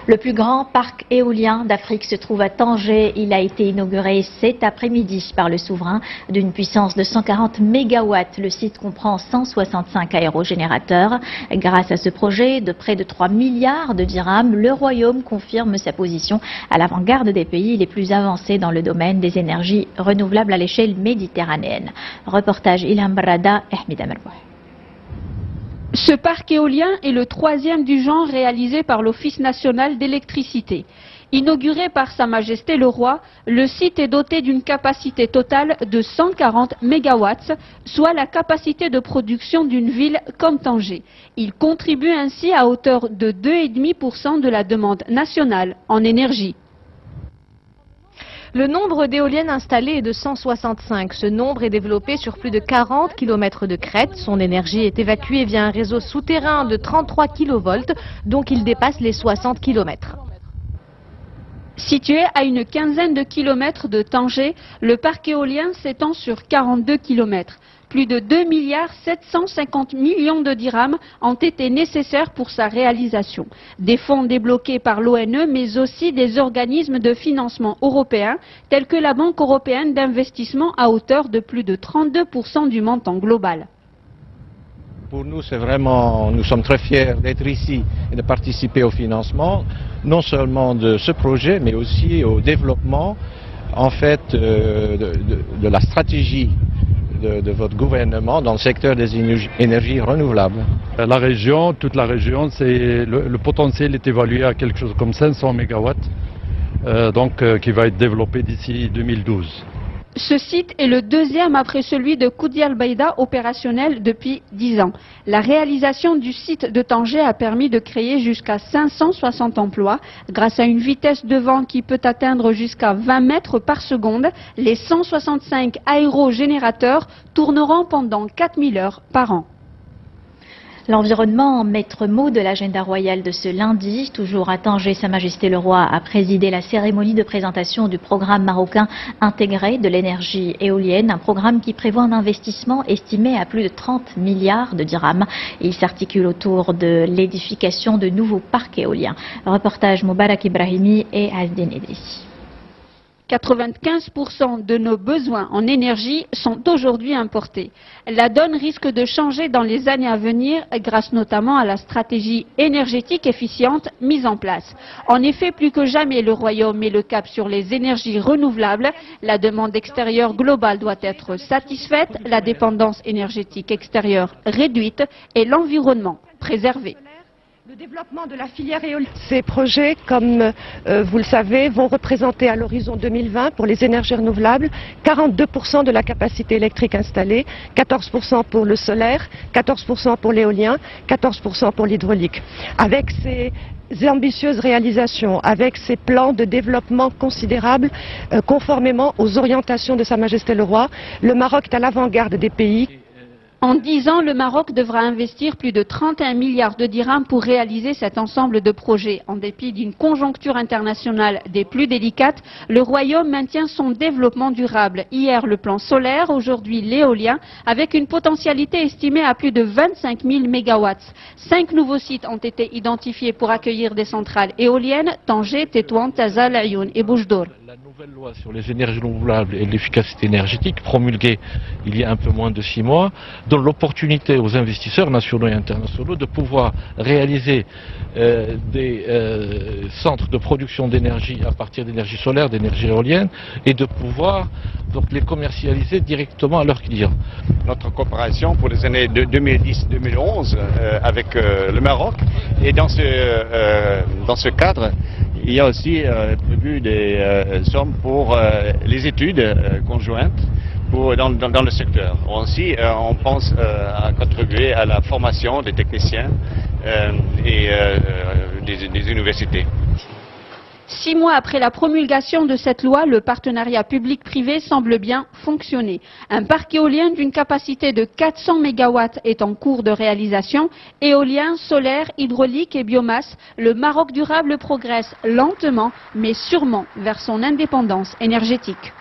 Le plus grand parc éolien d'Afrique se trouve à Tanger. Il a été inauguré cet après-midi par le souverain d'une puissance de 140 mégawatts. Le site comprend 165 aérogénérateurs. Grâce à ce projet de près de 3 milliards de dirhams, le Royaume confirme sa position à l'avant-garde des pays les plus avancés dans le domaine des énergies renouvelables à l'échelle méditerranéenne. Reportage Ilham Barada et Ahmed Amarboua. Ce parc éolien est le troisième du genre réalisé par l'Office national d'électricité. Inauguré par Sa Majesté le Roi, le site est doté d'une capacité totale de 140 mégawatts, soit la capacité de production d'une ville comme Tanger. Il contribue ainsi à hauteur de 2,5% de la demande nationale en énergie. Le nombre d'éoliennes installées est de 165. Ce nombre est développé sur plus de 40 km de crête. Son énergie est évacuée via un réseau souterrain de 33 kV, donc il dépasse les 60 km. Situé à une quinzaine de kilomètres de Tanger, le parc éolien s'étend sur 42 km. Plus de 2 milliards 750 millions de dirhams ont été nécessaires pour sa réalisation. Des fonds débloqués par l'ONE, mais aussi des organismes de financement européens, tels que la Banque européenne d'investissement à hauteur de plus de 32% du montant global. Pour nous, c'est vraiment, nous sommes très fiers d'être ici et de participer au financement, non seulement de ce projet, mais aussi au développement, en fait, de la stratégie de votre gouvernement dans le secteur des énergies renouvelables. La région, toute la région, le potentiel est évalué à quelque chose comme 500 mégawatts, qui va être développé d'ici 2012. Ce site est le deuxième après celui de Koudi Al-Baïda opérationnel depuis 10 ans. La réalisation du site de Tanger a permis de créer jusqu'à 560 emplois. Grâce à une vitesse de vent qui peut atteindre jusqu'à 20 mètres par seconde, les 165 aérogénérateurs tourneront pendant 4000 heures par an. L'environnement, maître mot de l'agenda royal de ce lundi. Toujours à Tanger, Sa Majesté le Roi a présidé la cérémonie de présentation du programme marocain intégré de l'énergie éolienne, un programme qui prévoit un investissement estimé à plus de 30 milliards de dirhams. Il s'articule autour de l'édification de nouveaux parcs éoliens. Reportage Moubarak Ibrahimi et Azdin Idrissi. 95% de nos besoins en énergie sont aujourd'hui importés. La donne risque de changer dans les années à venir grâce notamment à la stratégie énergétique efficiente mise en place. En effet, plus que jamais, le Royaume met le cap sur les énergies renouvelables. La demande extérieure globale doit être satisfaite, la dépendance énergétique extérieure réduite et l'environnement préservé. Le développement de la filière éolienne. Ces projets, comme vous le savez, vont représenter à l'horizon 2020 pour les énergies renouvelables 42% de la capacité électrique installée, 14% pour le solaire, 14% pour l'éolien, 14% pour l'hydraulique. Avec ces ambitieuses réalisations, avec ces plans de développement considérables, conformément aux orientations de Sa Majesté le Roi, le Maroc est à l'avant-garde des pays. En 10 ans, le Maroc devra investir plus de 31 milliards de dirhams pour réaliser cet ensemble de projets. En dépit d'une conjoncture internationale des plus délicates, le Royaume maintient son développement durable. Hier, le plan solaire, aujourd'hui l'éolien, avec une potentialité estimée à plus de 25 000 mégawatts. 5 nouveaux sites ont été identifiés pour accueillir des centrales éoliennes, Tanger, Tétouan, Tazal, Ayoun et Boujdour. La nouvelle loi sur les énergies renouvelables et l'efficacité énergétique, promulguée il y a un peu moins de 6 mois, donne l'opportunité aux investisseurs nationaux et internationaux de pouvoir réaliser des centres de production d'énergie à partir d'énergie solaire, d'énergie éolienne, et de pouvoir donc les commercialiser directement à leurs clients. Notre coopération pour les années 2010-2011 avec le Maroc, et dans ce cadre, il y a aussi prévu des sommes pour les études conjointes dans le secteur. Aussi, on pense à contribuer à la formation des techniciens et des universités. 6 mois après la promulgation de cette loi, le partenariat public-privé semble bien fonctionner. Un parc éolien d'une capacité de 400 mégawatts est en cours de réalisation. Éolien, solaire, hydraulique et biomasse, le Maroc durable progresse lentement mais sûrement vers son indépendance énergétique.